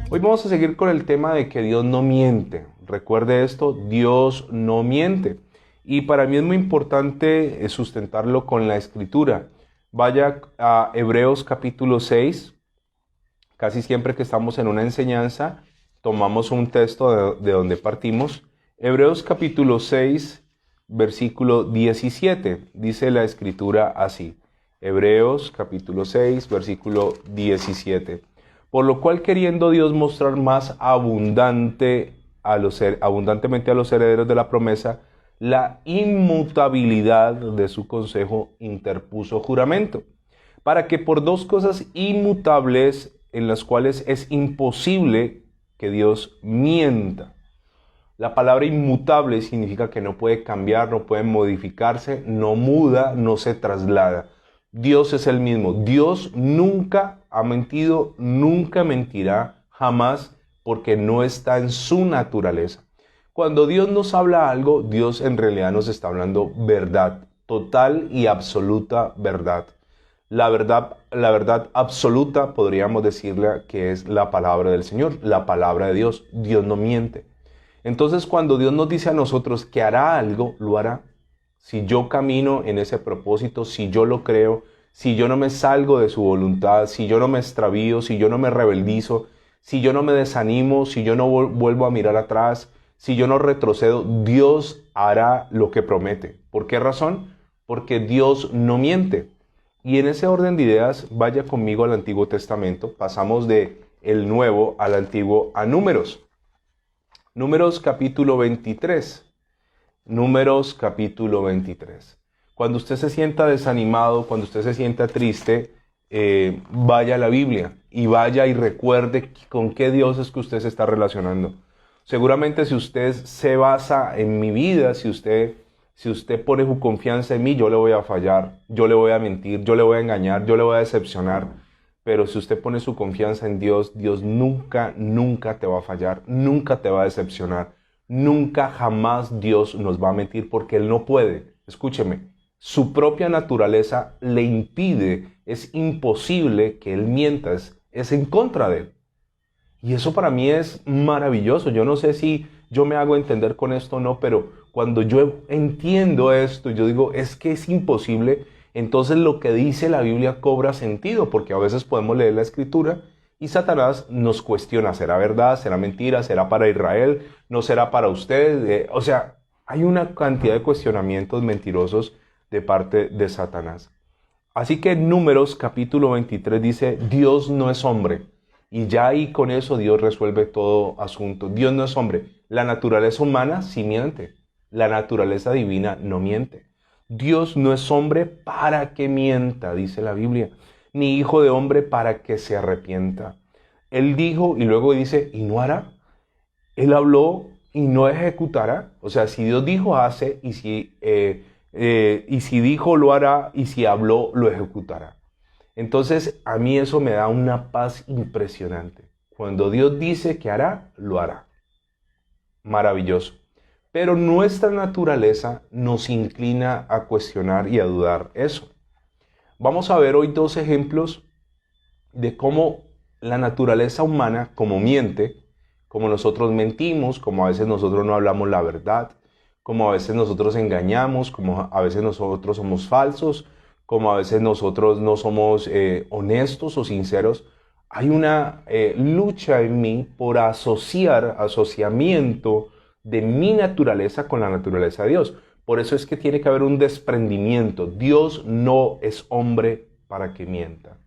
Hoy vamos a seguir con el tema de que Dios no miente. Recuerde esto, Dios no miente. Y para mí es muy importante sustentarlo con la Escritura. Vaya a Hebreos capítulo 6. Casi siempre que estamos en una enseñanza, tomamos un texto de donde partimos. Hebreos capítulo 6, versículo 17. Dice la Escritura así. Hebreos capítulo 6, versículo 17. Por lo cual, queriendo Dios mostrar más abundantemente a los herederos de la promesa la inmutabilidad de su consejo, interpuso juramento, para que por dos cosas inmutables, en las cuales es imposible que Dios mienta. La palabra inmutable significa que no puede cambiar, no puede modificarse, no muda, no se traslada. Dios es el mismo. Dios nunca ha mentido, nunca mentirá, jamás, porque no está en su naturaleza. Cuando Dios nos habla algo, Dios en realidad nos está hablando verdad, total y absoluta verdad. La verdad absoluta podríamos decirle que es la palabra del Señor, la palabra de Dios. Dios no miente. Entonces, cuando Dios nos dice a nosotros que hará algo, lo hará. Si yo camino en ese propósito, si yo lo creo, si yo no me salgo de su voluntad, si yo no me extravío, si yo no me rebeldizo, si yo no me desanimo, si yo no vuelvo a mirar atrás, si yo no retrocedo, Dios hará lo que promete. ¿Por qué razón? Porque Dios no miente. Y en ese orden de ideas, vaya conmigo al Antiguo Testamento. Pasamos de el Nuevo al Antiguo a Números. Números capítulo 23. Números capítulo 23. Cuando usted se sienta desanimado, cuando usted se sienta triste, vaya a la Biblia y vaya y recuerde con qué Dios es que usted se está relacionando. Seguramente si usted se basa en mi vida, si usted pone su confianza en mí, yo le voy a fallar, yo le voy a mentir, yo le voy a engañar, yo le voy a decepcionar. Pero si usted pone su confianza en Dios, Dios nunca, nunca te va a fallar, nunca te va a decepcionar. Nunca, jamás Dios nos va a mentir porque Él no puede. Escúcheme, su propia naturaleza le impide, es imposible que Él mienta, es en contra de Él. Y eso para mí es maravilloso. Yo no sé si yo me hago entender con esto o no, pero cuando yo entiendo esto, yo digo, es que es imposible, entonces lo que dice la Biblia cobra sentido, porque a veces podemos leer la Escritura y Satanás nos cuestiona, ¿será verdad? ¿Será mentira? ¿Será para Israel? ¿No será para usted? O sea, hay una cantidad de cuestionamientos mentirosos de parte de Satanás. Así que en Números capítulo 23 dice, Dios no es hombre. Y ya ahí con eso Dios resuelve todo asunto. Dios no es hombre. La naturaleza humana sí miente. La naturaleza divina no miente. Dios no es hombre para que mienta, dice la Biblia, ni hijo de hombre para que se arrepienta. Él dijo y luego dice, ¿y no hará? Él habló y no ejecutará. O sea, si Dios dijo, hace, y si dijo, lo hará, y si habló, lo ejecutará. Entonces, a mí eso me da una paz impresionante. Cuando Dios dice que hará, lo hará. Maravilloso. Pero nuestra naturaleza nos inclina a cuestionar y a dudar eso. Vamos a ver hoy dos ejemplos de cómo la naturaleza humana, como miente, como nosotros mentimos, como a veces nosotros no hablamos la verdad, como a veces nosotros engañamos, como a veces nosotros somos falsos, como a veces nosotros no somos honestos o sinceros. Hay una lucha en mí por asociamiento de mi naturaleza con la naturaleza de Dios. Por eso es que tiene que haber un desprendimiento. Dios no es hombre para que mienta.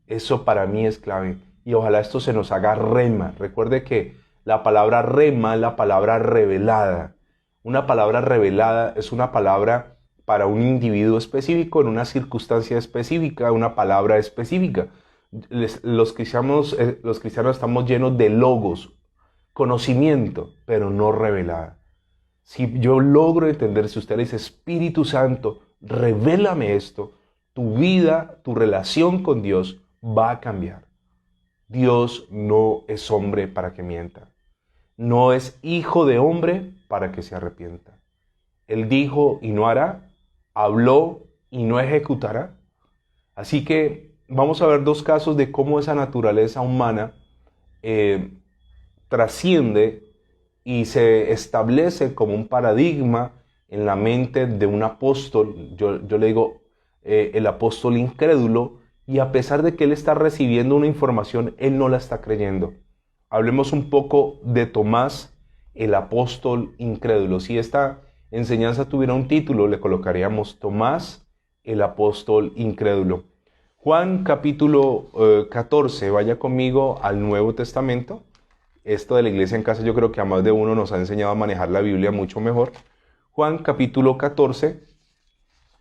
Eso para mí es clave. Y ojalá esto se nos haga rema. Recuerde que la palabra rema es la palabra revelada. Una palabra revelada es una palabra para un individuo específico, en una circunstancia específica, una palabra específica. Los cristianos estamos llenos de logos, conocimiento, pero no revelada. Si yo logro entender, si usted le dice, Espíritu Santo, revélame esto, tu vida, tu relación con Dios va a cambiar. Dios no es hombre para que mienta. No es hijo de hombre para que se arrepienta. Él dijo y no hará, habló y no ejecutará. Así que vamos a ver dos casos de cómo esa naturaleza humana trasciende y se establece como un paradigma en la mente de un apóstol. Yo le digo el apóstol incrédulo, y a pesar de que él está recibiendo una información, él no la está creyendo. Hablemos un poco de Tomás, el apóstol incrédulo. Si esta enseñanza tuviera un título, le colocaríamos Tomás, el apóstol incrédulo. Juan capítulo 14, vaya conmigo al Nuevo Testamento. Esto de la iglesia en casa yo creo que a más de uno nos ha enseñado a manejar la Biblia mucho mejor. Juan capítulo 14,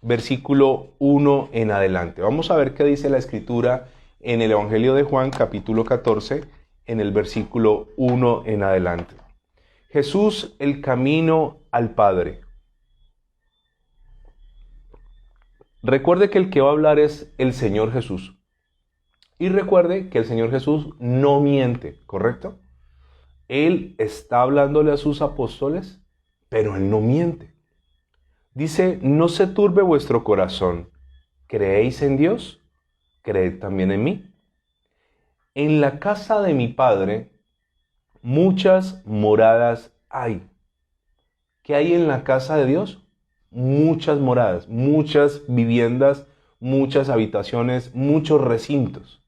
versículo 1 en adelante. Vamos a ver qué dice la Escritura en el Evangelio de Juan capítulo 14, en el versículo 1 en adelante. Jesús, el camino al Padre. Recuerde que el que va a hablar es el Señor Jesús. Y recuerde que el Señor Jesús no miente, ¿correcto? Él está hablándole a sus apóstoles, pero Él no miente. Dice, no se turbe vuestro corazón. ¿Creéis en Dios? Creed también en mí. En la casa de mi Padre muchas moradas hay. ¿Qué hay en la casa de Dios? Muchas moradas, muchas viviendas, muchas habitaciones, muchos recintos.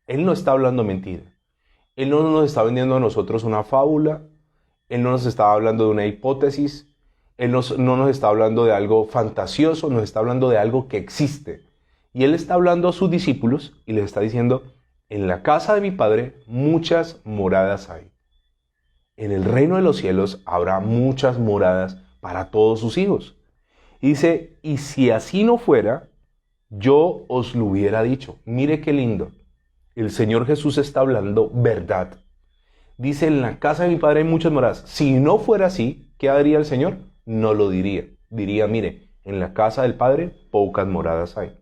Él no está hablando mentira. Él no nos está vendiendo a nosotros una fábula. Él no nos está hablando de una hipótesis. Él no nos está hablando de algo fantasioso, nos está hablando de algo que existe. Y Él está hablando a sus discípulos y les está diciendo, en la casa de mi Padre muchas moradas hay. En el reino de los cielos habrá muchas moradas para todos sus hijos. Y dice, y si así no fuera, yo os lo hubiera dicho. Mire qué lindo. El Señor Jesús está hablando verdad. Dice, en la casa de mi Padre hay muchas moradas. Si no fuera así, ¿qué haría el Señor? No lo diría. Diría, mire, en la casa del Padre pocas moradas hay.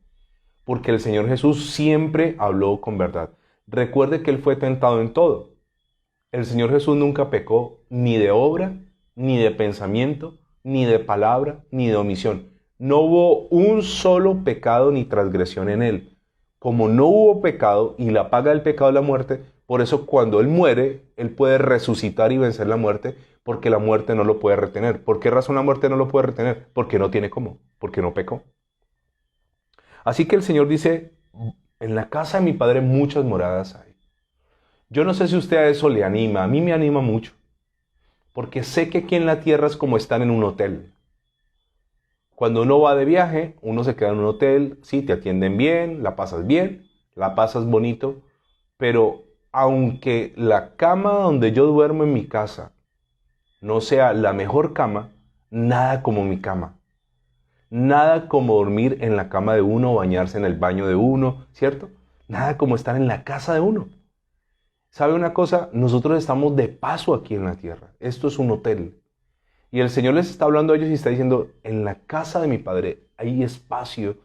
Porque el Señor Jesús siempre habló con verdad. Recuerde que Él fue tentado en todo. El Señor Jesús nunca pecó ni de obra, ni de pensamiento, ni de palabra, ni de omisión. No hubo un solo pecado ni transgresión en Él. Como no hubo pecado y la paga del pecado es la muerte, por eso cuando Él muere, Él puede resucitar y vencer la muerte, porque la muerte no lo puede retener. ¿Por qué razón la muerte no lo puede retener? Porque no tiene cómo, porque no pecó. Así que el Señor dice, en la casa de mi Padre muchas moradas hay. Yo no sé si usted a eso le anima, a mí me anima mucho, porque sé que aquí en la tierra es como estar en un hotel. Cuando uno va de viaje, uno se queda en un hotel, sí, te atienden bien, la pasas bonito, pero aunque la cama donde yo duermo en mi casa no sea la mejor cama, nada como mi cama. Nada como dormir en la cama de uno, bañarse en el baño de uno, ¿cierto? Nada como estar en la casa de uno. ¿Sabe una cosa? Nosotros estamos de paso aquí en la tierra. Esto es un hotel. Y el Señor les está hablando a ellos y está diciendo, en la casa de mi Padre hay espacio,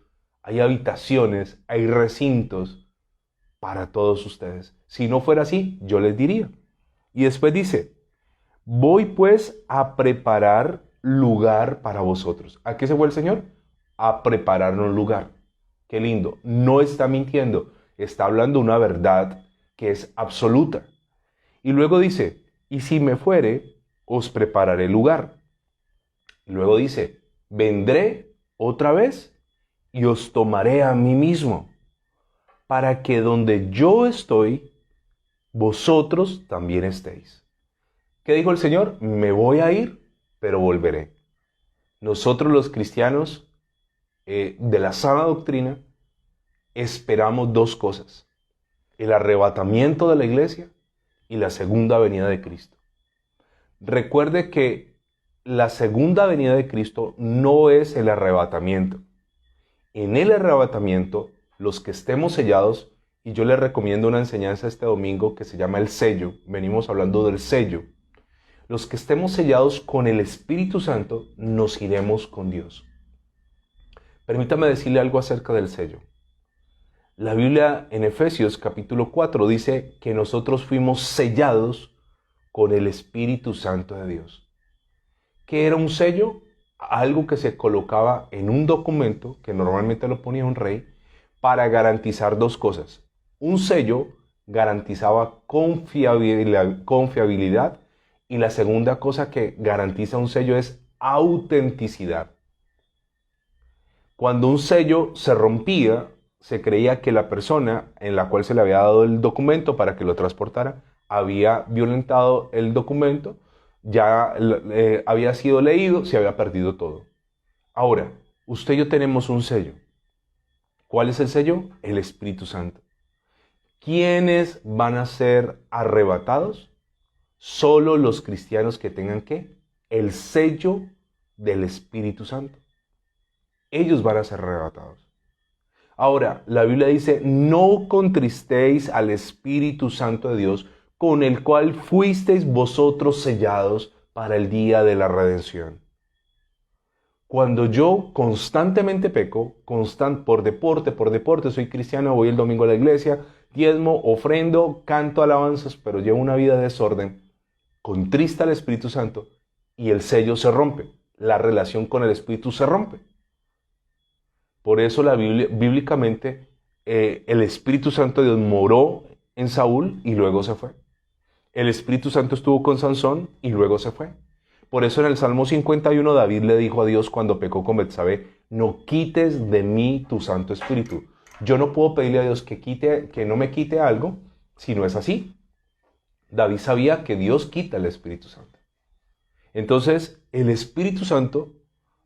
hay habitaciones, hay recintos para todos ustedes. Si no fuera así, yo les diría. Y después dice, voy pues a preparar lugar para vosotros. ¿A qué se fue el Señor? A prepararnos lugar. Qué lindo. No está mintiendo. Está hablando una verdad que es absoluta. Y luego dice, y si me fuere, os prepararé lugar. Y luego dice, vendré otra vez y os tomaré a mí mismo, para que donde yo estoy, vosotros también estéis. ¿Qué dijo el Señor? Me voy a ir, pero volveré. Nosotros los cristianos de la sana doctrina esperamos dos cosas: el arrebatamiento de la iglesia y la segunda venida de Cristo. Recuerde que la segunda venida de Cristo no es el arrebatamiento. En el arrebatamiento, los que estemos sellados, y yo les recomiendo una enseñanza este domingo que se llama el sello, venimos hablando del sello. Los que estemos sellados con el Espíritu Santo, nos iremos con Dios. Permítame decirle algo acerca del sello. La Biblia en Efesios capítulo 4 dice que nosotros fuimos sellados con el Espíritu Santo de Dios. ¿Qué era un sello? algo que se colocaba en un documento, que normalmente lo ponía un rey, para garantizar dos cosas. Un sello garantizaba confiabilidad y la segunda cosa que garantiza un sello es autenticidad. Cuando un sello se rompía, se creía que la persona en la cual se le había dado el documento para que lo transportara había violentado el documento, ya había sido leído, se había perdido todo. Ahora, usted y yo tenemos un sello. ¿Cuál es el sello? El Espíritu Santo. ¿Quiénes van a ser arrebatados? Solo los cristianos que tengan ¿qué? El sello del Espíritu Santo. Ellos van a ser arrebatados. Ahora, la Biblia dice, no contristéis al Espíritu Santo de Dios, con el cual fuisteis vosotros sellados para el día de la redención. Cuando yo constantemente peco, por deporte, soy cristiano, voy el domingo a la iglesia, diezmo, ofrendo, canto alabanzas, pero llevo una vida de desorden, contrista al Espíritu Santo y el sello se rompe, la relación con el Espíritu se rompe. Por eso bíblicamente el Espíritu Santo de Dios moró en Saúl y luego se fue. El Espíritu Santo estuvo con Sansón y luego se fue. Por eso en el Salmo 51 David le dijo a Dios cuando pecó con Betsabé, no quites de mí tu Santo Espíritu. Yo no puedo pedirle a Dios que no me quite algo si no es así. David sabía que Dios quita el Espíritu Santo. Entonces el Espíritu Santo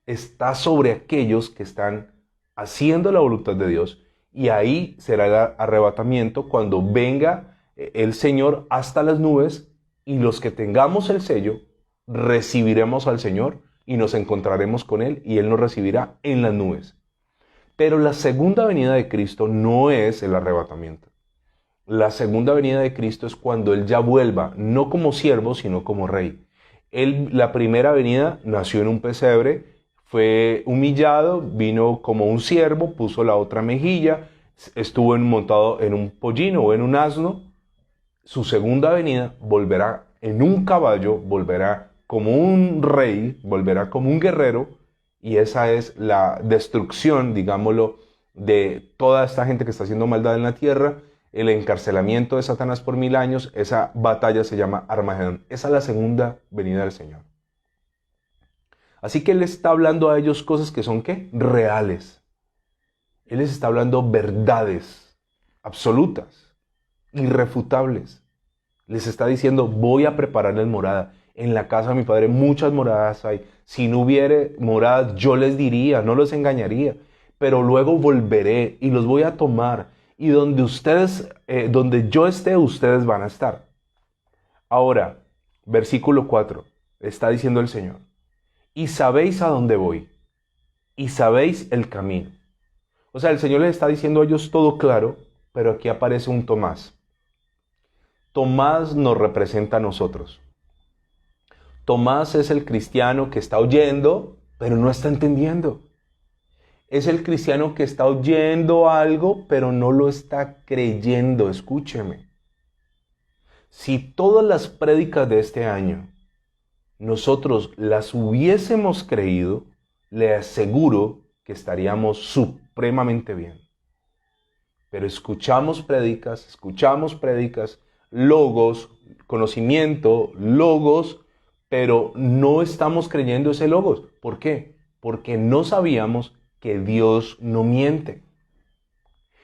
está sobre aquellos que están haciendo la voluntad de Dios, y ahí será el arrebatamiento cuando venga el Señor hasta las nubes, y los que tengamos el sello recibiremos al Señor y nos encontraremos con Él y Él nos recibirá en las nubes. Pero la segunda venida de Cristo no es el arrebatamiento. La segunda venida de Cristo es cuando Él ya vuelva, no como siervo, sino como rey. La primera venida nació en un pesebre, fue humillado, vino como un siervo, puso la otra mejilla, estuvo montado en un pollino o en un asno. Su segunda venida volverá en un caballo, volverá como un rey, volverá como un guerrero, y esa es la destrucción, digámoslo, de toda esta gente que está haciendo maldad en la tierra, el encarcelamiento de Satanás por 1000 años. Esa batalla se llama Armagedón. Esa es la segunda venida del Señor. Así que Él está hablando a ellos cosas que son, ¿qué? Reales. Él les está hablando verdades absolutas, irrefutables. Les está diciendo, voy a prepararles morada. En la casa de mi Padre muchas moradas hay. Si no hubiere moradas, yo les diría, no los engañaría. Pero luego volveré y los voy a tomar. Y donde yo esté, ustedes van a estar. Ahora, versículo 4, está diciendo el Señor. Y sabéis a dónde voy, y sabéis el camino. O sea, el Señor les está diciendo a ellos todo claro, pero aquí aparece un Tomás. Tomás nos representa a nosotros. Tomás es el cristiano que está oyendo, pero no está entendiendo. Es el cristiano que está oyendo algo, pero no lo está creyendo. Escúcheme. Si todas las prédicas de este año nosotros las hubiésemos creído, le aseguro que estaríamos supremamente bien. Pero escuchamos prédicas, logos, conocimiento, logos, pero no estamos creyendo ese logos. ¿Por qué? Porque no sabíamos que Dios no miente.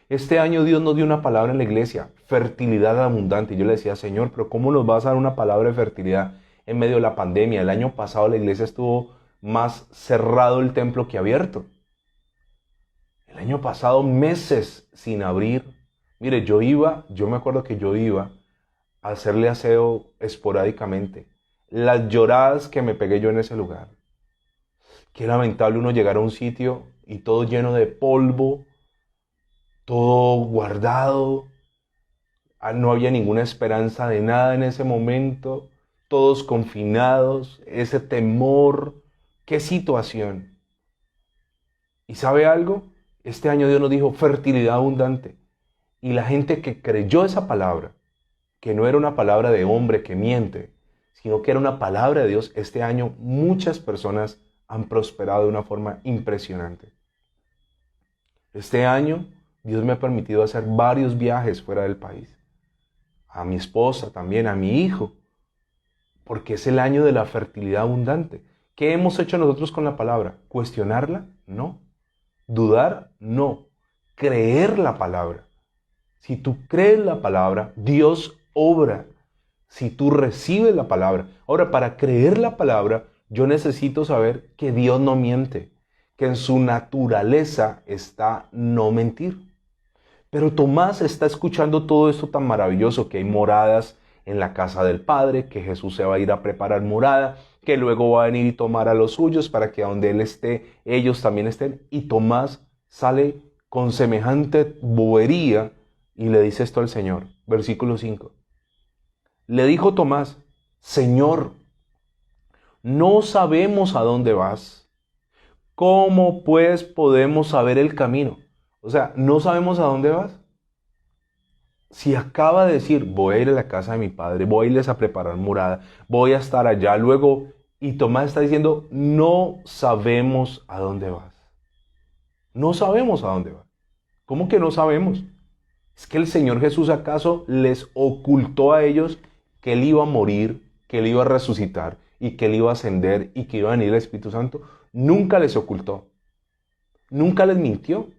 Este año Dios nos dio una palabra en la iglesia, fertilidad abundante. Y yo le decía, Señor, pero ¿cómo nos vas a dar una palabra de fertilidad en medio de la pandemia? El año pasado la iglesia estuvo más cerrado el templo que abierto. El año pasado meses sin abrir. Mire, yo me acuerdo que yo iba a hacerle aseo esporádicamente. Las lloradas que me pegué yo en ese lugar. Qué lamentable uno llegar a un sitio y todo lleno de polvo, todo guardado. No había ninguna esperanza de nada en ese momento. Todos confinados, ese temor. ¡Qué situación! ¿Y sabe algo? Este año Dios nos dijo fertilidad abundante. Y la gente que creyó esa palabra, que no era una palabra de hombre que miente, sino que era una palabra de Dios, este año muchas personas han prosperado de una forma impresionante. Este año Dios me ha permitido hacer varios viajes fuera del país. A mi esposa también, a mi hijo, porque es el año de la fertilidad abundante. ¿Qué hemos hecho nosotros con la palabra? ¿Cuestionarla? No. ¿Dudar? No. Creer la palabra. Si tú crees la palabra, Dios obra. Si tú recibes la palabra. Ahora, para creer la palabra, yo necesito saber que Dios no miente, que en su naturaleza está no mentir. Pero Tomás está escuchando todo esto tan maravilloso, que hay moradas en la casa del Padre, que Jesús se va a ir a preparar morada, que luego va a venir y tomar a los suyos para que donde Él esté, ellos también estén. Y Tomás sale con semejante bobería y le dice esto al Señor. Versículo 5. Le dijo Tomás: Señor, no sabemos a dónde vas. ¿Cómo pues podemos saber el camino? O sea, no sabemos a dónde vas. Si acaba de decir, voy a ir a la casa de mi padre, voy a irles a preparar morada, voy a estar allá luego, y Tomás está diciendo, no sabemos a dónde vas. No sabemos a dónde vas. ¿Cómo que no sabemos? ¿Es que el Señor Jesús acaso les ocultó a ellos que Él iba a morir, que Él iba a resucitar y que Él iba a ascender y que iba a venir el Espíritu Santo? Nunca les ocultó. Nunca les mintió.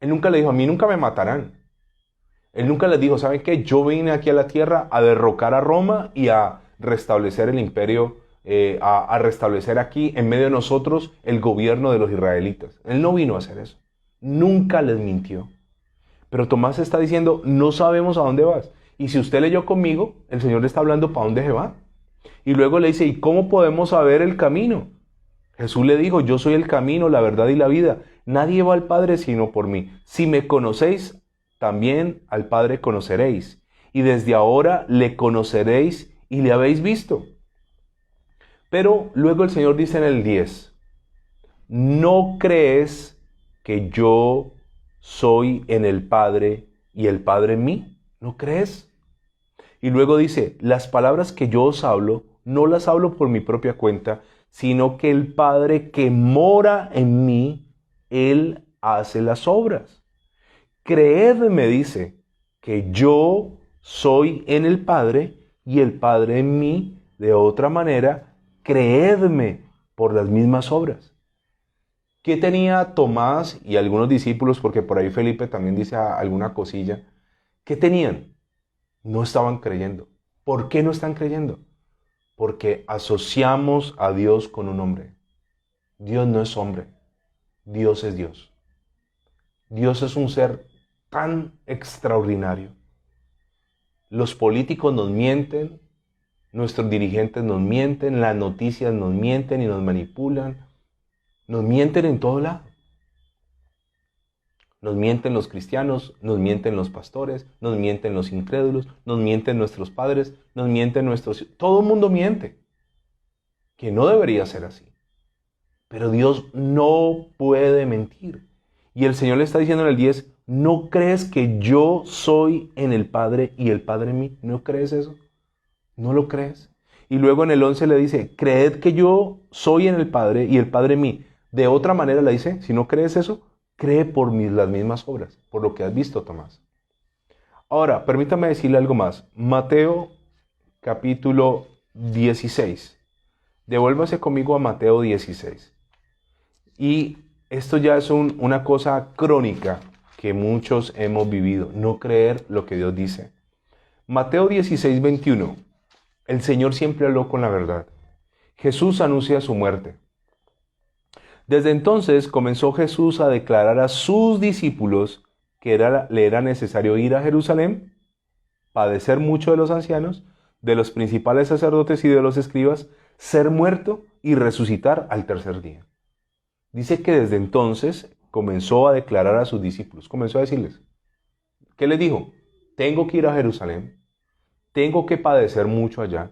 Él nunca les dijo, a mí nunca me matarán. Él nunca les dijo, ¿saben qué? Yo vine aquí a la tierra a derrocar a Roma y a restablecer el imperio, a restablecer aquí en medio de nosotros el gobierno de los israelitas. Él no vino a hacer eso. Nunca les mintió. Pero Tomás está diciendo, no sabemos a dónde vas. Y si usted leyó conmigo, el Señor le está hablando para dónde se va. Y luego le dice, ¿y cómo podemos saber el camino? Jesús le dijo, yo soy el camino, la verdad y la vida. Nadie va al Padre sino por mí. Si me conocéis, también al Padre conoceréis. Y desde ahora le conoceréis y le habéis visto. Pero luego el Señor dice en el 10, ¿no crees que yo soy en el Padre y el Padre en mí? ¿No crees? Y luego dice, las palabras que yo os hablo, no las hablo por mi propia cuenta, sino que el Padre que mora en mí, Él hace las obras. Creedme, dice, que yo soy en el Padre y el Padre en mí. De otra manera, creedme por las mismas obras. ¿Qué tenía Tomás y algunos discípulos? Porque por ahí Felipe también dice alguna cosilla. ¿Qué tenían? No estaban creyendo. ¿Por qué no están creyendo? Porque asociamos a Dios con un hombre. Dios no es hombre. Dios es Dios. Dios es un ser tan extraordinario. Los políticos nos mienten, nuestros dirigentes nos mienten, las noticias nos mienten y nos manipulan. Nos mienten en todo lado. Nos mienten los cristianos, nos mienten los pastores, nos mienten los incrédulos, nos mienten nuestros padres, nos mienten nuestros... Todo el mundo miente. Que no debería ser así. Pero Dios no puede mentir. Y el Señor le está diciendo en el 10, ¿no crees que yo soy en el Padre y el Padre en mí? ¿No crees eso? ¿No lo crees? Y luego en el 11 le dice, creed que yo soy en el Padre y el Padre en mí. De otra manera le dice, si no crees eso, cree por las mismas obras, por lo que has visto, Tomás. Ahora, permítame decirle algo más. Mateo capítulo 16. Devuélvase conmigo a Mateo 16. Y esto ya es una cosa crónica que muchos hemos vivido, no creer lo que Dios dice. Mateo 16, 21. El Señor siempre habló con la verdad. Jesús anuncia su muerte. Desde entonces comenzó Jesús a declarar a sus discípulos que le era necesario ir a Jerusalén, padecer mucho de los ancianos, de los principales sacerdotes y de los escribas, ser muerto y resucitar al tercer día. Dice que desde entonces comenzó a declarar a sus discípulos, comenzó a decirles, ¿qué les dijo? Tengo que ir a Jerusalén, tengo que padecer mucho allá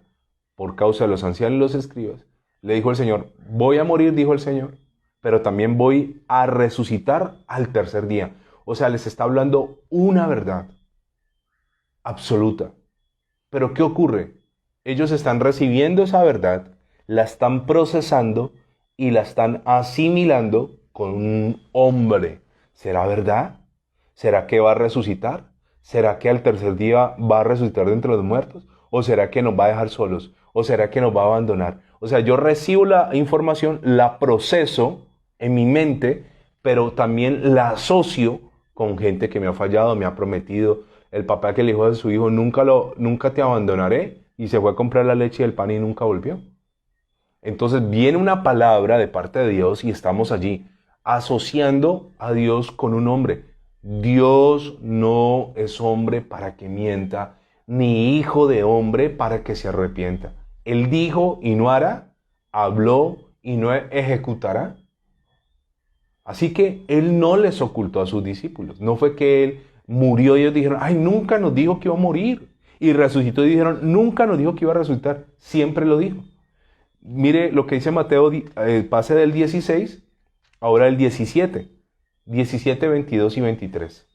por causa de los ancianos y los escribas. Le dijo el Señor, voy a morir, dijo el Señor, pero también voy a resucitar al tercer día. O sea, les está hablando una verdad absoluta. Pero ¿qué ocurre? Ellos están recibiendo esa verdad, la están procesando y la están asimilando con un hombre. ¿Será verdad? ¿Será que va a resucitar? ¿Será que al tercer día va a resucitar de entre los muertos? ¿O será que nos va a dejar solos? ¿O será que nos va a abandonar? O sea, yo recibo la información, la proceso en mi mente, pero también la asocio con gente que me ha fallado, me ha prometido. El papá que le dijo a su hijo, nunca te abandonaré, y se fue a comprar la leche y el pan y nunca volvió. Entonces viene una palabra de parte de Dios y estamos allí asociando a Dios con un hombre. Dios no es hombre para que mienta, ni hijo de hombre para que se arrepienta. Él dijo y no hará, habló y no ejecutará. Así que Él no les ocultó a sus discípulos. No fue que Él murió y ellos dijeron, ay, nunca nos dijo que iba a morir. Y resucitó y dijeron, nunca nos dijo que iba a resucitar. Siempre lo dijo. Mire lo que dice Mateo, pase del 16, ahora el 17. 17, 22 y 23.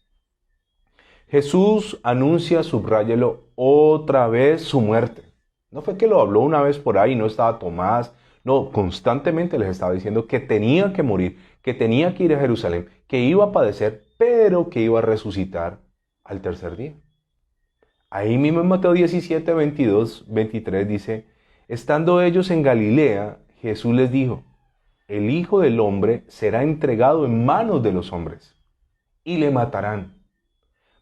Jesús anuncia, subráyelo, otra vez su muerte. No fue que lo habló una vez por ahí, no estaba Tomás. No, constantemente les estaba diciendo que tenía que morir, que tenía que ir a Jerusalén, que iba a padecer, pero que iba a resucitar al tercer día. Ahí mismo en Mateo 17, 22, 23 dice, estando ellos en Galilea, Jesús les dijo, el Hijo del Hombre será entregado en manos de los hombres y le matarán,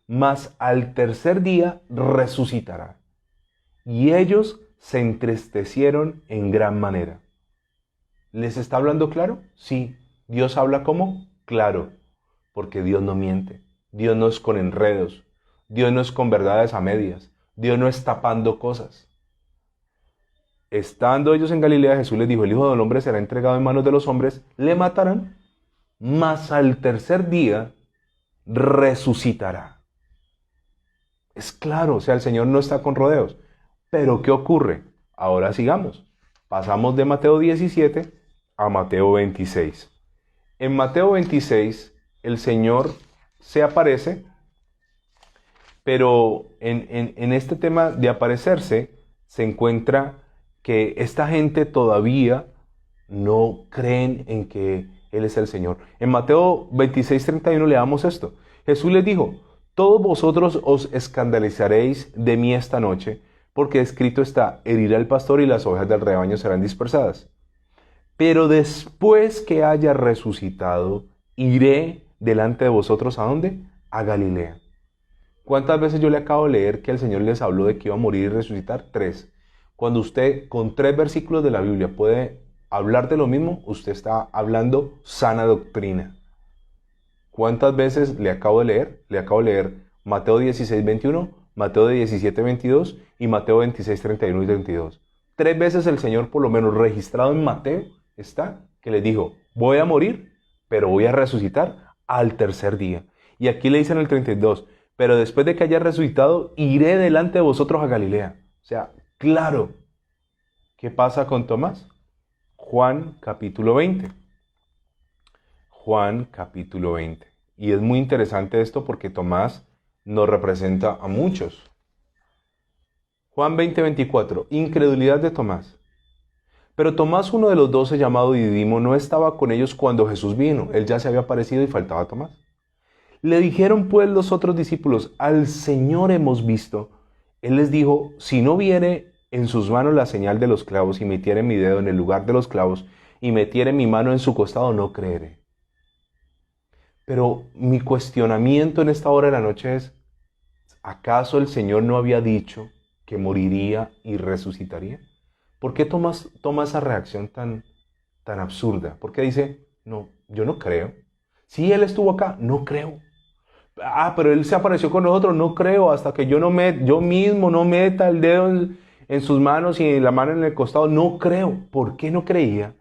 mas al tercer día resucitará. Y ellos se entristecieron en gran manera. ¿Les está hablando claro? Sí. ¿Dios habla cómo? Claro, porque Dios no miente. Dios no es con enredos. Dios no es con verdades a medias. Dios no es tapando cosas. Estando ellos en Galilea, Jesús les dijo, el Hijo del Hombre será entregado en manos de los hombres, le matarán, mas al tercer día resucitará. Es claro, o sea, el Señor no está con rodeos. Pero ¿qué ocurre? Ahora sigamos. Pasamos de Mateo 17 a Mateo 26. En Mateo 26, el Señor se aparece, pero en este tema de aparecerse se encuentra que esta gente todavía no creen en que Él es el Señor. En Mateo 26, 31 leamos esto. Jesús les dijo, todos vosotros os escandalizaréis de mí esta noche, porque escrito está, herirá al pastor y las ovejas del rebaño serán dispersadas. Pero después que haya resucitado, iré delante de vosotros, ¿a dónde? A Galilea. ¿Cuántas veces yo le acabo de leer que el Señor les habló de que iba a morir y resucitar? 3. Cuando usted con 3 versículos de la Biblia puede hablar de lo mismo, usted está hablando sana doctrina. ¿Cuántas veces le acabo de leer? Le acabo de leer Mateo 16, 21, Mateo 17, 22 y Mateo 26, 31 y 32. 3 veces el Señor, por lo menos registrado en Mateo, está que les dijo, voy a morir, pero voy a resucitar al tercer día. Y aquí le dicen el 32, pero después de que haya resucitado, iré delante de vosotros a Galilea. O sea, claro. ¿Qué pasa con Tomás? Juan capítulo 20. Juan capítulo 20. Y es muy interesante esto porque Tomás nos representa a muchos. Juan 20, 24. Incredulidad de Tomás. Pero Tomás, uno de los 12, llamado Didimo, no estaba con ellos cuando Jesús vino. Él ya se había aparecido y faltaba Tomás. Le dijeron pues los otros discípulos, al Señor hemos visto. Él les dijo, si no viere en sus manos la señal de los clavos y metiere mi dedo en el lugar de los clavos y metiere mi mano en su costado, no creeré. Pero mi cuestionamiento en esta hora de la noche es, ¿acaso el Señor no había dicho que moriría y resucitaría? ¿Por qué toma esa reacción tan absurda? ¿Por qué dice, no, yo no creo? Si Él estuvo acá, no creo. Pero Él se apareció con nosotros, no creo, hasta que yo mismo no meta el dedo en sus manos y la mano en el costado, no creo. ¿Por qué no creía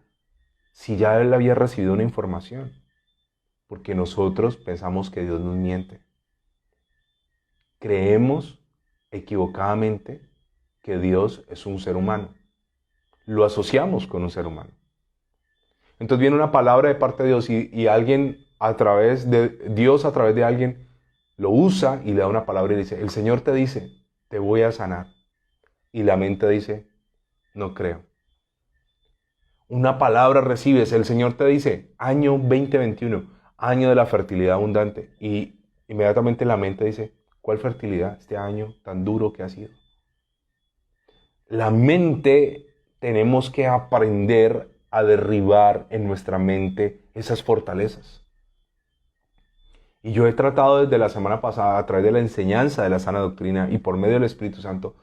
si ya Él había recibido una información? Porque nosotros pensamos que Dios nos miente. Creemos equivocadamente que Dios es un ser humano. Lo asociamos con un ser humano. Entonces viene una palabra de parte de Dios y alguien a través de Dios, a través de alguien, lo usa y le da una palabra y dice, el Señor te dice, te voy a sanar. Y la mente dice, no creo. Una palabra recibes, el Señor te dice, año 2021, año de la fertilidad abundante. Y inmediatamente la mente dice, ¿cuál fertilidad este año tan duro que ha sido? La mente, tenemos que aprender a derribar en nuestra mente esas fortalezas. Y yo he tratado desde la semana pasada, a través de la enseñanza de la sana doctrina y por medio del Espíritu Santo,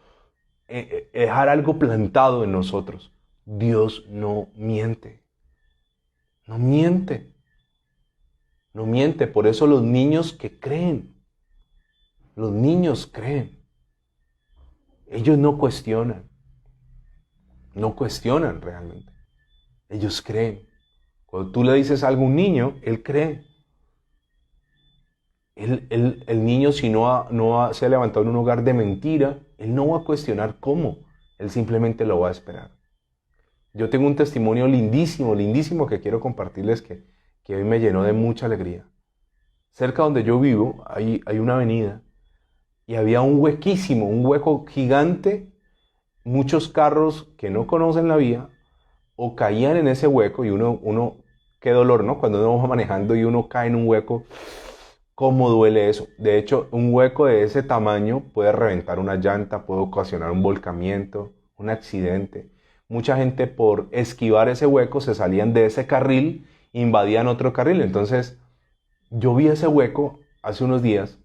dejar algo plantado en nosotros. Dios no miente. No miente. No miente. Por eso los niños que creen. Los niños creen. Ellos no cuestionan. No cuestionan realmente. Ellos creen. Cuando tú le dices algo a un niño, él cree. El niño, si se ha levantado en un hogar de mentira, él no va a cuestionar cómo. Él simplemente lo va a esperar. Yo tengo un testimonio lindísimo, lindísimo que quiero compartirles que hoy me llenó de mucha alegría. Cerca donde yo vivo hay una avenida y había un huequísimo, un hueco gigante. Muchos carros que no conocen la vía o caían en ese hueco y uno qué dolor, ¿no? Cuando uno va manejando y uno cae en un hueco, ¿cómo duele eso? De hecho, un hueco de ese tamaño puede reventar una llanta, puede ocasionar un volcamiento, un accidente. Mucha gente por esquivar ese hueco se salían de ese carril, invadían otro carril. Entonces, yo vi ese hueco hace unos días,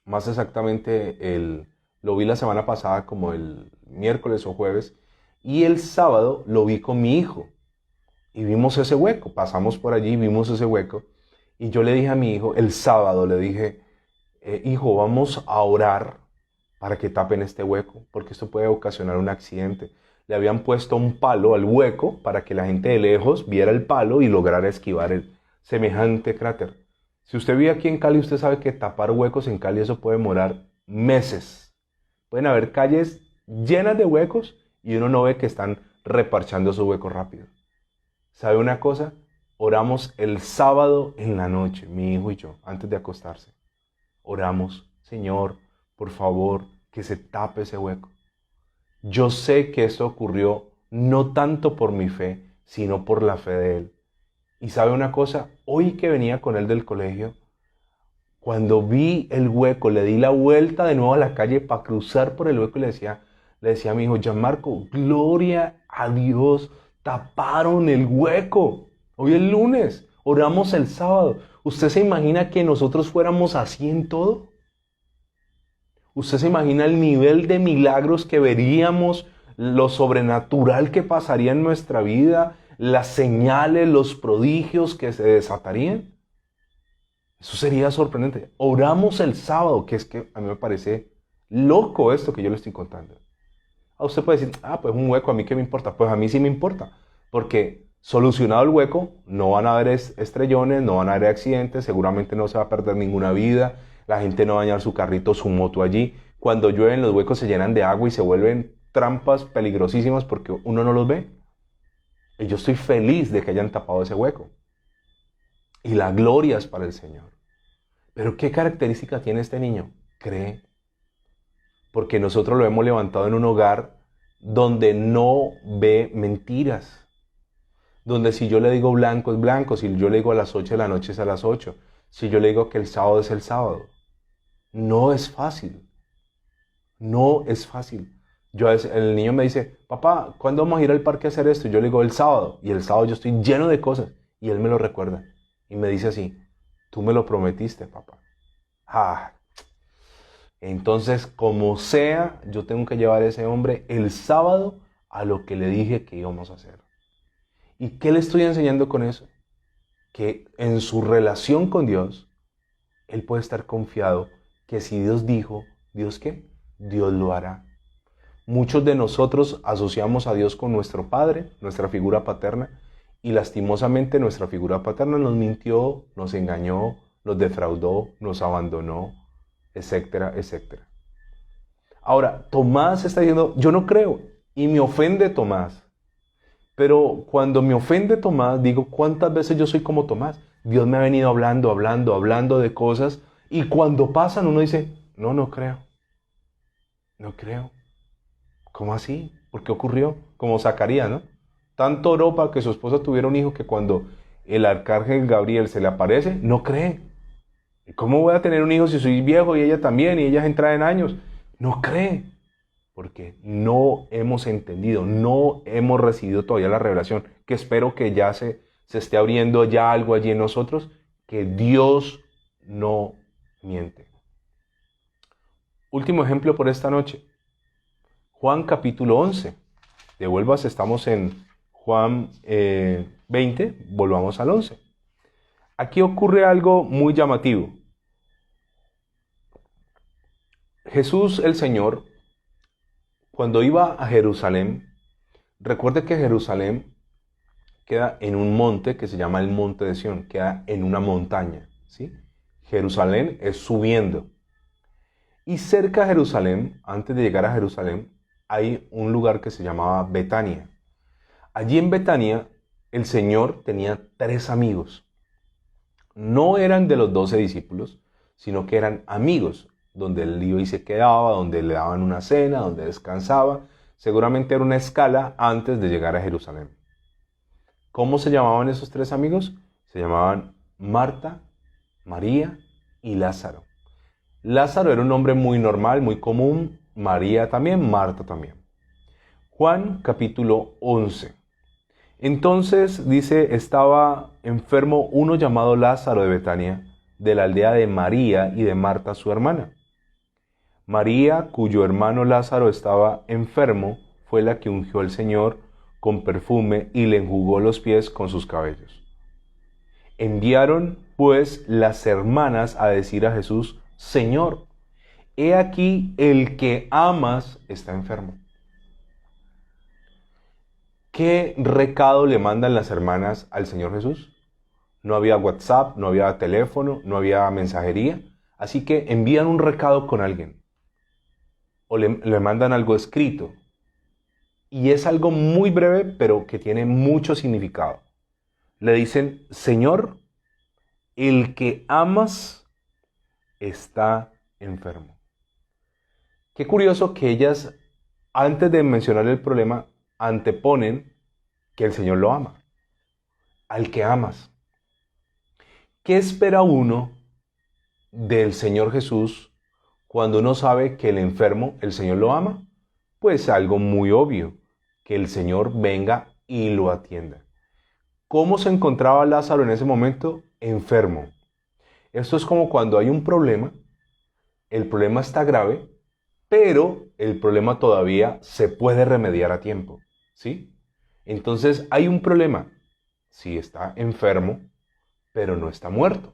más exactamente lo vi la semana pasada como el miércoles o jueves, y el sábado lo vi con mi hijo. Y vimos ese hueco, pasamos por allí, vimos ese hueco. Y yo le dije a mi hijo, el sábado le dije, hijo, vamos a orar para que tapen este hueco, porque esto puede ocasionar un accidente. Le habían puesto un palo al hueco para que la gente de lejos viera el palo y lograra esquivar el semejante cráter. Si usted vive aquí en Cali, usted sabe que tapar huecos en Cali eso puede demorar meses. Pueden haber calles llenas de huecos y uno no ve que están reparchando esos huecos rápido. ¿Sabe una cosa? Oramos el sábado en la noche, mi hijo y yo, antes de acostarse. Oramos, Señor, por favor, que se tape ese hueco. Yo sé que esto ocurrió no tanto por mi fe, sino por la fe de él. Y sabe una cosa, hoy que venía con él del colegio, cuando vi el hueco, le di la vuelta de nuevo a la calle para cruzar por el hueco y le decía a mi hijo, Gianmarco, gloria a Dios, taparon el hueco. Hoy es lunes, oramos el sábado. ¿Usted se imagina que nosotros fuéramos así en todo? ¿Usted se imagina el nivel de milagros que veríamos, lo sobrenatural que pasaría en nuestra vida, las señales, los prodigios que se desatarían? Eso sería sorprendente. Oramos el sábado, que es que a mí me parece loco esto que yo le estoy contando. A usted puede decir, pues un hueco, ¿a mí qué me importa? Pues a mí sí me importa, porque solucionado el hueco, no van a haber estrellones, no van a haber accidentes, seguramente no se va a perder ninguna vida, la gente no va a dañar su carrito, su moto allí. Cuando llueven, los huecos se llenan de agua y se vuelven trampas peligrosísimas porque uno no los ve. Y yo estoy feliz de que hayan tapado ese hueco. Y la gloria es para el Señor. Pero ¿qué característica tiene este niño? Cree. Porque nosotros lo hemos levantado en un hogar donde no ve mentiras. Donde si yo le digo blanco es blanco, si yo le digo a las 8 de la noche es a las 8, si yo le digo que el sábado es el sábado. No es fácil. No es fácil. El niño me dice, papá, ¿cuándo vamos a ir al parque a hacer esto? Y yo le digo, el sábado. Y el sábado yo estoy lleno de cosas. Y él me lo recuerda. Y me dice así, tú me lo prometiste, papá. Entonces, como sea, yo tengo que llevar a ese hombre el sábado a lo que le dije que íbamos a hacer. ¿Y qué le estoy enseñando con eso? Que en su relación con Dios, él puede estar confiado que si Dios dijo, ¿Dios qué? Dios lo hará. Muchos de nosotros asociamos a Dios con nuestro Padre, nuestra figura paterna, y lastimosamente nuestra figura paterna nos mintió, nos engañó, nos defraudó, nos abandonó, etcétera, etcétera. Ahora, Tomás está diciendo, yo no creo, y me ofende Tomás. Pero cuando me ofende Tomás, digo, ¿cuántas veces yo soy como Tomás? Dios me ha venido hablando de cosas, y cuando pasan uno dice, no creo. No creo. ¿Cómo así? ¿Por qué ocurrió? Como Zacarías, ¿no? Tanto oró para que su esposa tuviera un hijo que cuando el arcángel Gabriel se le aparece, no cree. ¿Cómo voy a tener un hijo si soy viejo y ella también y ella entra en años? No cree. Porque no hemos entendido, no hemos recibido todavía la revelación, que espero que ya se esté abriendo ya algo allí en nosotros, que Dios no miente. Último ejemplo por esta noche. Juan capítulo 11. Devuelvas, estamos en Juan 20, volvamos al 11. Aquí ocurre algo muy llamativo. Jesús el Señor, cuando iba a Jerusalén, recuerde que Jerusalén queda en un monte que se llama el Monte de Sión, queda en una montaña, ¿sí? Jerusalén es subiendo. Y cerca de Jerusalén, antes de llegar a Jerusalén, hay un lugar que se llamaba Betania. Allí en Betania, el Señor tenía 3 amigos. No eran de los 12 discípulos, sino que eran amigos, donde él iba y se quedaba, donde le daban una cena, donde descansaba. Seguramente era una escala antes de llegar a Jerusalén. ¿Cómo se llamaban esos 3 amigos? Se llamaban Marta, María y Lázaro. Lázaro era un nombre muy normal, muy común. María también, Marta también. Juan capítulo 11. Entonces dice, estaba enfermo uno llamado Lázaro de Betania, de la aldea de María y de Marta su hermana. María, cuyo hermano Lázaro estaba enfermo, fue la que ungió al Señor con perfume y le enjugó los pies con sus cabellos. Enviaron pues las hermanas a decir a Jesús, Señor, he aquí el que amas está enfermo. ¿Qué recado le mandan las hermanas al Señor Jesús? No había WhatsApp, no había teléfono, no había mensajería, así que envían un recado con alguien o le mandan algo escrito. Y es algo muy breve, pero que tiene mucho significado. Le dicen, Señor, el que amas está enfermo. Qué curioso que ellas, antes de mencionar el problema, anteponen que el Señor lo ama. Al que amas. ¿Qué espera uno del Señor Jesús cuando uno sabe que el enfermo, el Señor lo ama? Pues algo muy obvio, que el Señor venga y lo atienda. ¿Cómo se encontraba Lázaro en ese momento? Enfermo. Esto es como cuando hay un problema, el problema está grave, pero el problema todavía se puede remediar a tiempo, ¿sí? Entonces hay un problema, sí está enfermo, pero no está muerto.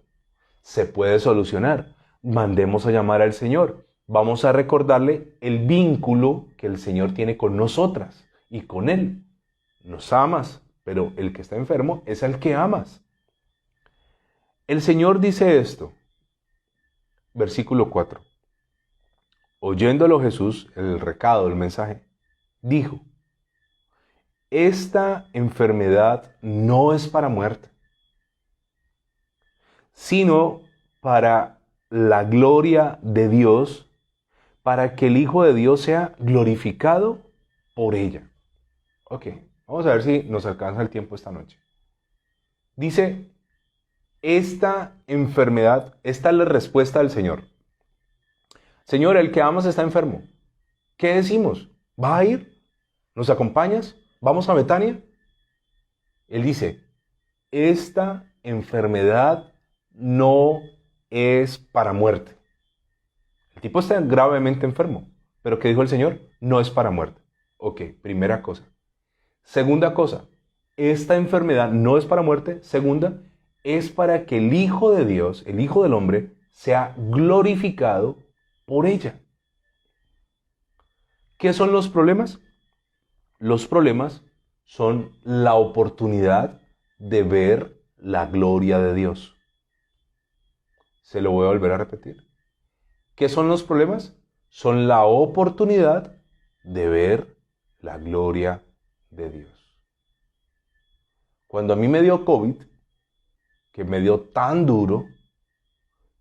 Se puede solucionar. Mandemos a llamar al Señor. Vamos a recordarle el vínculo que el Señor tiene con nosotras y con Él. Nos amas, pero el que está enfermo es el que amas. El Señor dice esto, versículo 4. Oyéndolo Jesús, el recado, el mensaje, dijo, esta enfermedad no es para muerte, sino para la gloria de Dios, para que el Hijo de Dios sea glorificado por ella. Ok, vamos a ver si nos alcanza el tiempo esta noche. Dice, esta enfermedad, esta es la respuesta del Señor. Señor, el que amas está enfermo. ¿Qué decimos? ¿Va a ir? ¿Nos acompañas? ¿Vamos a Betania? Él dice, esta enfermedad no es para muerte. El tipo está gravemente enfermo, pero ¿qué dijo el Señor? No es para muerte. Ok, primera cosa. Segunda cosa, esta enfermedad no es para muerte. Segunda, es para que el Hijo de Dios, el Hijo del Hombre, sea glorificado por ella. ¿Qué son los problemas? Los problemas son la oportunidad de ver la gloria de Dios. Se lo voy a volver a repetir. ¿Qué son los problemas? Son la oportunidad de ver la gloria de Dios. Cuando a mí me dio COVID, que me dio tan duro,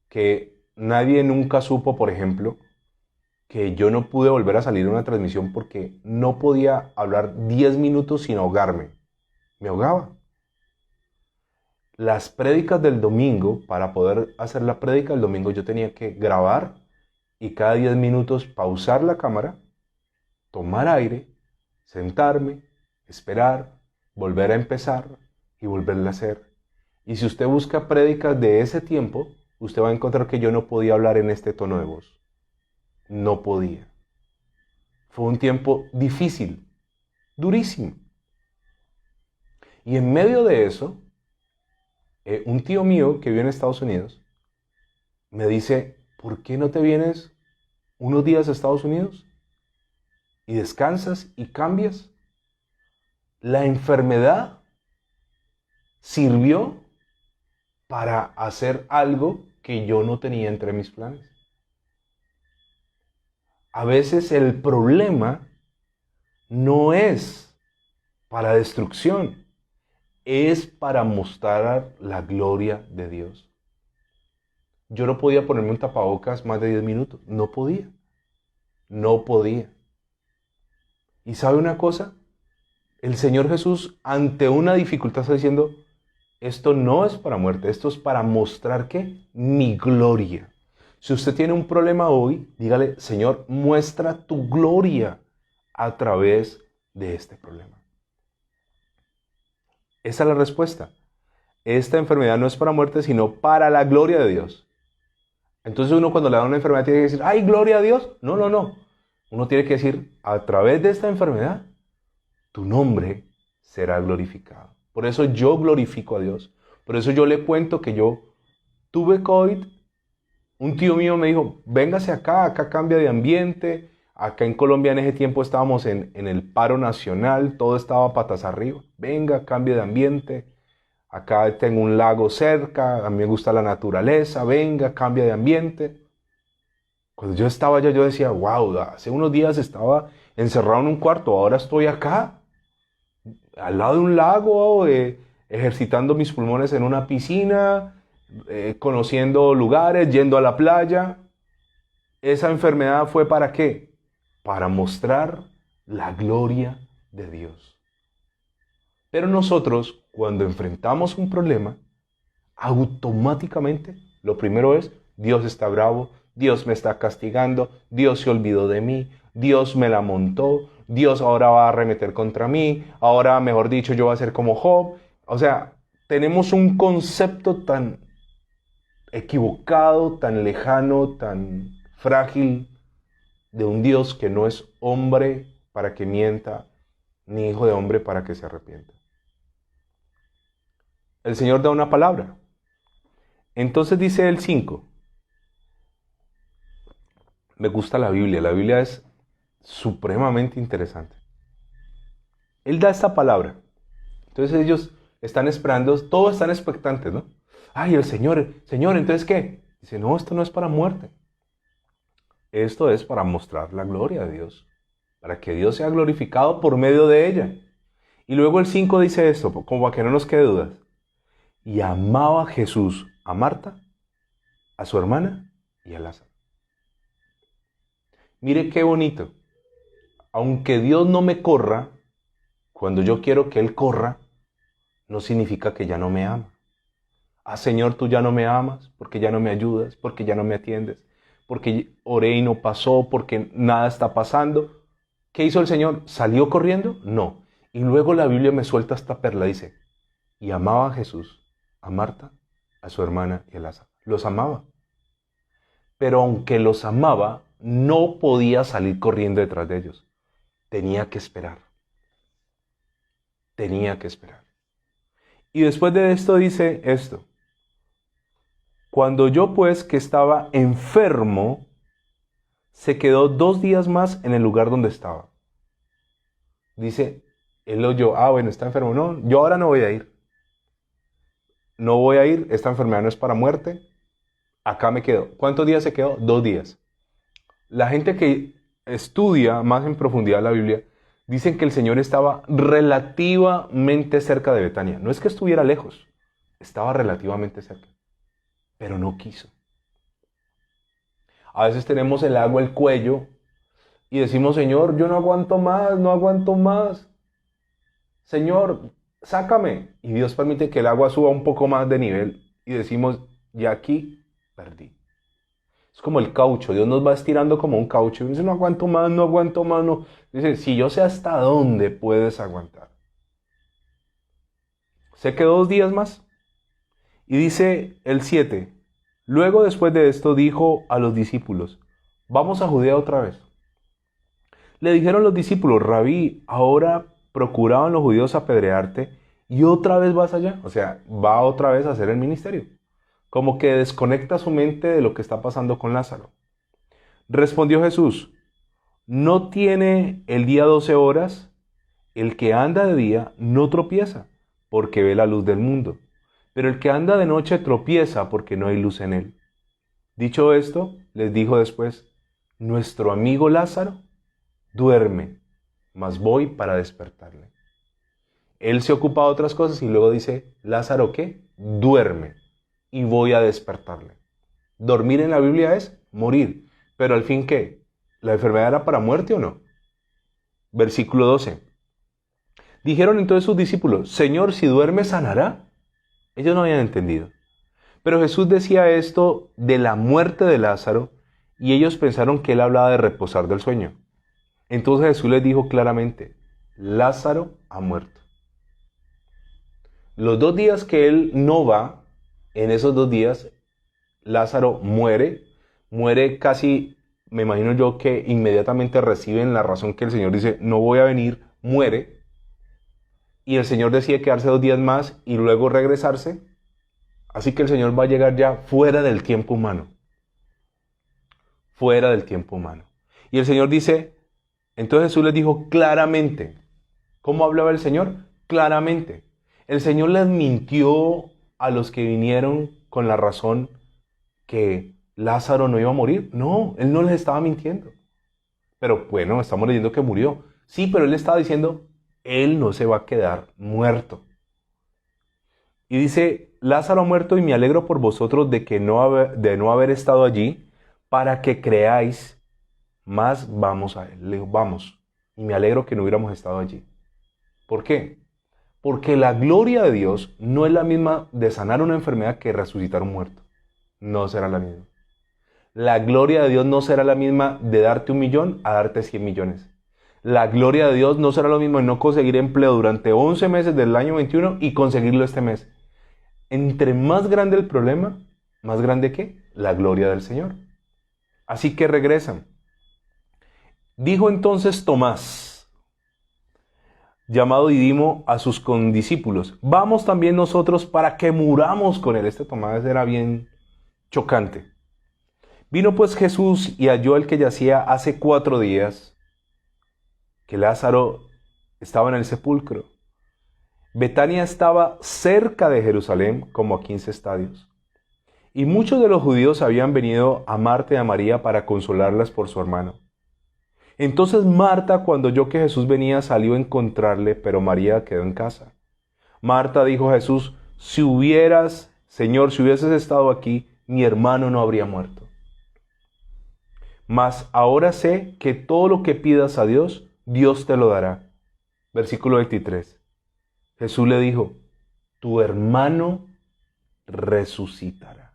que nadie nunca supo, por ejemplo, que yo no pude volver a salir a una transmisión porque no podía hablar 10 minutos sin ahogarme. me ahogaba. Las prédicas del domingo, para poder hacer la prédica del domingo, yo tenía que grabar y cada 10 minutos pausar la cámara, tomar aire, sentarme, esperar, volver a empezar y volverla a hacer. Y si usted busca prédicas de ese tiempo, usted va a encontrar que yo no podía hablar en este tono de voz. No podía. Fue un tiempo difícil, durísimo. Y en medio de eso, un tío mío que vive en Estados Unidos me dice, ¿por qué no te vienes unos días a Estados Unidos y descansas y cambias? La enfermedad sirvió para hacer algo que yo no tenía entre mis planes. A veces el problema no es para destrucción, es para mostrar la gloria de Dios. Yo no podía ponerme un tapabocas más de 10 minutos, no podía, no podía. ¿Y sabe una cosa? El Señor Jesús ante una dificultad está diciendo, esto no es para muerte, esto es para mostrar ¿qué? Mi gloria. Si usted tiene un problema hoy, dígale, Señor, muestra tu gloria a través de este problema. Esa es la respuesta. Esta enfermedad no es para muerte, sino para la gloria de Dios. Entonces uno cuando le da una enfermedad tiene que decir, ¡ay, gloria a Dios! No, no, no. Uno tiene que decir, a través de esta enfermedad, tu nombre será glorificado. Por eso yo glorifico a Dios. Por eso yo le cuento que yo tuve COVID. Un tío mío me dijo, véngase acá, acá cambia de ambiente. Acá en Colombia en ese tiempo estábamos en el paro nacional, todo estaba patas arriba. Venga, cambia de ambiente. Acá tengo un lago cerca, a mí me gusta la naturaleza, venga, cambia de ambiente. Cuando yo estaba allá, yo decía, wow, hace unos días estaba encerrado en un cuarto, ahora estoy acá, al lado de un lago, ejercitando mis pulmones en una piscina, conociendo lugares, yendo a la playa. ¿Esa enfermedad fue para qué? Para mostrar la gloria de Dios. Pero nosotros, cuando enfrentamos un problema, automáticamente lo primero es, Dios está bravo, Dios me está castigando, Dios se olvidó de mí, Dios me la montó, Dios ahora va a arremeter contra mí, ahora, mejor dicho, yo voy a ser como Job. O sea, tenemos un concepto tan equivocado, tan lejano, tan frágil de un Dios que no es hombre para que mienta, ni hijo de hombre para que se arrepienta. El Señor da una palabra. Entonces dice el 5. Me gusta la Biblia es supremamente interesante. Él da esta palabra. Entonces ellos están esperando, todos están expectantes, ¿no? Ay, el Señor, ¿entonces qué? Dice, no, esto no es para muerte. Esto es para mostrar la gloria de Dios, para que Dios sea glorificado por medio de ella. Y luego el 5 dice esto, como para que no nos quede dudas. Y amaba Jesús a Marta, a su hermana y a Lázaro. Mire qué bonito. Aunque Dios no me corra, cuando yo quiero que Él corra, no significa que ya no me ama. Ah, Señor, tú ya no me amas, porque ya no me ayudas, porque ya no me atiendes, porque oré y no pasó, porque nada está pasando. ¿Qué hizo el Señor? ¿Salió corriendo? No. Y luego la Biblia me suelta esta perla, dice, y amaba a Jesús, a Marta, a su hermana y a Lázaro. Los amaba. Pero aunque los amaba, no podía salir corriendo detrás de ellos. Tenía que esperar. Tenía que esperar. Y después de esto dice esto. Cuando yo pues que estaba enfermo, se quedó 2 días más en el lugar donde estaba. Dice, él oyó, bueno, está enfermo. No, yo ahora no voy a ir. No voy a ir, esta enfermedad no es para muerte. Acá me quedo. ¿Cuántos días se quedó? 2 días. La gente que estudia más en profundidad la Biblia, dicen que el Señor estaba relativamente cerca de Betania. No es que estuviera lejos, estaba relativamente cerca, pero no quiso. A veces tenemos el agua al cuello y decimos, Señor, yo no aguanto más, no aguanto más. Señor, sácame. Y Dios permite que el agua suba un poco más de nivel y decimos, ya aquí perdí. Es como el caucho, Dios nos va estirando como un caucho y dice, no aguanto más, no aguanto más, no. Dice, si yo sé hasta dónde puedes aguantar. Se quedó 2 días más. Y dice el 7, luego después de esto dijo a los discípulos, vamos a Judea otra vez. Le dijeron los discípulos, Rabí, ahora procuraban los judíos apedrearte y otra vez vas allá. O sea, va otra vez a hacer el ministerio. Como que desconecta su mente de lo que está pasando con Lázaro. Respondió Jesús, ¿no tiene el día 12 horas? El que anda de día no tropieza, porque ve la luz del mundo. Pero el que anda de noche tropieza porque no hay luz en él. Dicho esto, les dijo después, nuestro amigo Lázaro duerme, mas voy para despertarle. Él se ocupa de otras cosas y luego dice, Lázaro, ¿qué? Duerme y voy a despertarle. Dormir en la Biblia es morir, pero al fin, ¿qué? ¿La enfermedad era para muerte o no? Versículo 12. Dijeron entonces sus discípulos, Señor, si duerme, ¿sanará? Ellos no habían entendido. Pero Jesús decía esto de la muerte de Lázaro y ellos pensaron que él hablaba de reposar del sueño. Entonces Jesús les dijo claramente, Lázaro ha muerto. Los 2 días que él no va, en esos 2 días, Lázaro muere casi, me imagino yo que inmediatamente reciben la razón que el Señor dice, no voy a venir, muere. Y el Señor decide quedarse 2 días más y luego regresarse. Así que el Señor va a llegar ya fuera del tiempo humano. Fuera del tiempo humano. Y el Señor dice, entonces Jesús les dijo claramente. ¿Cómo hablaba el Señor? Claramente. El Señor les mintió a los que vinieron con la razón que Lázaro no iba a morir. No, Él no les estaba mintiendo. Pero bueno, estamos leyendo que murió. Sí, pero Él estaba diciendo, Él no se va a quedar muerto. Y dice, Lázaro ha muerto y me alegro por vosotros de no haber estado allí para que creáis, más vamos a él. Le digo, vamos. Y me alegro que no hubiéramos estado allí. ¿Por qué? Porque la gloria de Dios no es la misma de sanar una enfermedad que resucitar un muerto. No será la misma. La gloria de Dios no será la misma de darte 1.000.000 a darte 100 millones. La gloria de Dios no será lo mismo de no conseguir empleo durante 11 meses del año 21 y conseguirlo este mes. Entre más grande el problema, más grande ¿qué? La gloria del Señor. Así que regresan. Dijo entonces Tomás, llamado Didimo, a sus condiscípulos, vamos también nosotros para que muramos con él. Este Tomás era bien chocante. Vino pues Jesús y halló al que yacía hace 4 días, que Lázaro estaba en el sepulcro. Betania estaba cerca de Jerusalén, como a 15 estadios. Y muchos de los judíos habían venido a Marta y a María para consolarlas por su hermano. Entonces Marta, cuando oyó que Jesús venía, salió a encontrarle, pero María quedó en casa. Marta dijo a Jesús, Señor, si hubieses estado aquí, mi hermano no habría muerto. Mas ahora sé que todo lo que pidas a Dios, Dios te lo dará. Versículo 23. Jesús le dijo, tu hermano resucitará.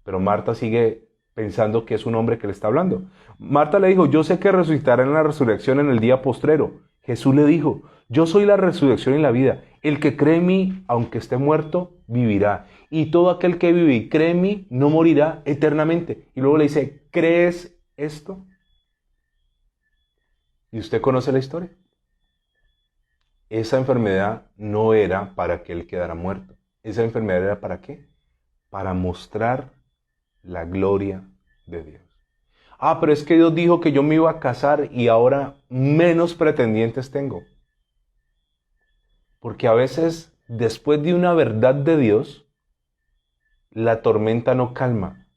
Pero Marta sigue pensando que es un hombre que le está hablando. Marta le dijo, yo sé que resucitará en la resurrección en el día postrero. Jesús le dijo, yo soy la resurrección y la vida. El que cree en mí, aunque esté muerto, vivirá. Y todo aquel que vive y cree en mí, no morirá eternamente. Y luego le dice, ¿crees esto? ¿Y usted conoce la historia? Esa enfermedad no era para que él quedara muerto. Esa enfermedad era ¿para qué? Para mostrar la gloria de Dios. Ah, pero es que Dios dijo que yo me iba a casar y ahora menos pretendientes tengo. Porque a veces, después de una verdad de Dios, la tormenta no calma,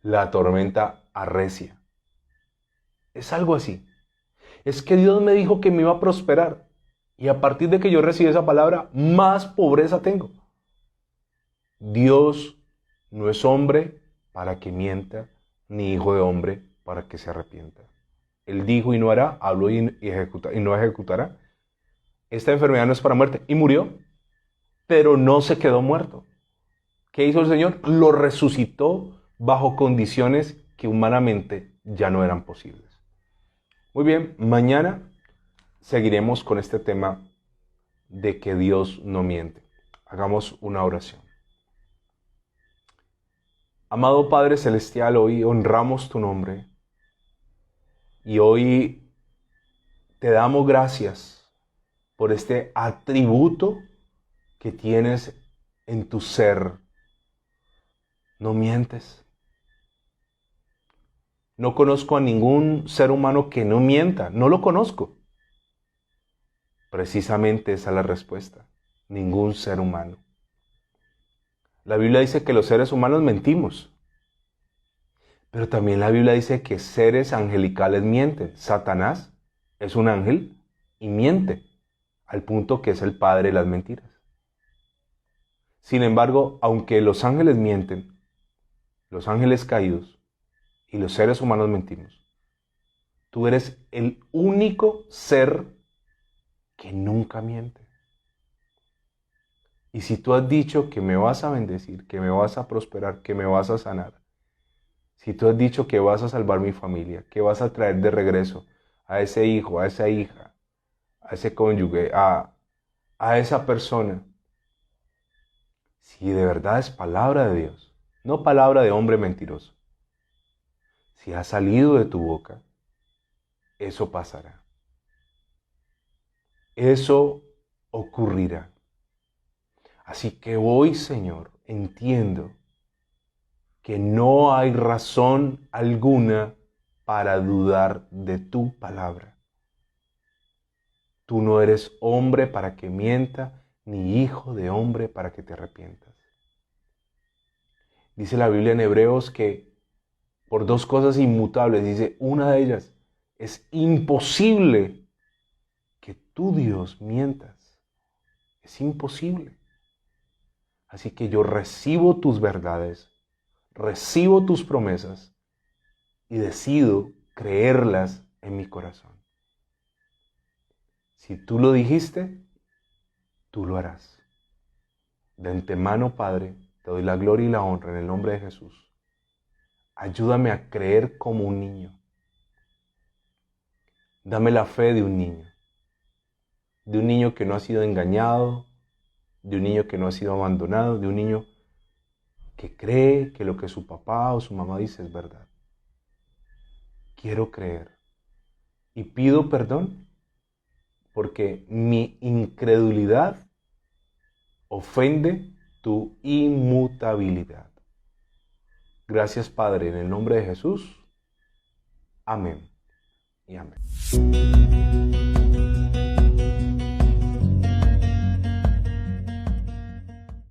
la tormenta arrecia. Es algo así. Es que Dios me dijo que me iba a prosperar. Y a partir de que yo recibí esa palabra, más pobreza tengo. Dios no es hombre para que mienta, ni hijo de hombre para que se arrepienta. Él dijo y no hará, habló y no ejecutará. esta enfermedad no es para muerte. Y murió, pero no se quedó muerto. ¿Qué hizo el Señor? Lo resucitó bajo condiciones que humanamente ya no eran posibles. Muy bien, mañana seguiremos con este tema de que Dios no miente. Hagamos una oración. Amado Padre Celestial, hoy honramos tu nombre y hoy te damos gracias por este atributo que tienes en tu ser. No mientes. No conozco a ningún ser humano que no mienta. No lo conozco. Precisamente esa es la respuesta. Ningún ser humano. La Biblia dice que los seres humanos mentimos. Pero también la Biblia dice que seres angelicales mienten. Satanás es un ángel y miente, al punto que es el padre de las mentiras. Sin embargo, aunque los ángeles mienten, los ángeles caídos y los seres humanos mentimos, tú eres el único ser que nunca miente. Y si tú has dicho que me vas a bendecir, que me vas a prosperar, que me vas a sanar, si tú has dicho que vas a salvar mi familia, que vas a traer de regreso a ese hijo, a esa hija, a ese cónyuge, a esa persona, si de verdad es palabra de Dios, no palabra de hombre mentiroso, si ha salido de tu boca, eso pasará. Eso ocurrirá. Así que hoy, Señor, entiendo que no hay razón alguna para dudar de tu palabra. Tú no eres hombre para que mienta, ni hijo de hombre para que te arrepientas. Dice la Biblia en Hebreos que por dos cosas inmutables, dice, una de ellas, es imposible que tú, Dios, mientas. Es imposible. Así que yo recibo tus verdades, recibo tus promesas y decido creerlas en mi corazón. Si tú lo dijiste, tú lo harás. De antemano, Padre, te doy la gloria y la honra en el nombre de Jesús. Ayúdame a creer como un niño. Dame la fe de un niño que no ha sido engañado, de un niño que no ha sido abandonado, de un niño que cree que lo que su papá o su mamá dice es verdad. Quiero creer y pido perdón porque mi incredulidad ofende tu inmutabilidad. Gracias, Padre, en el nombre de Jesús. Amén y amén.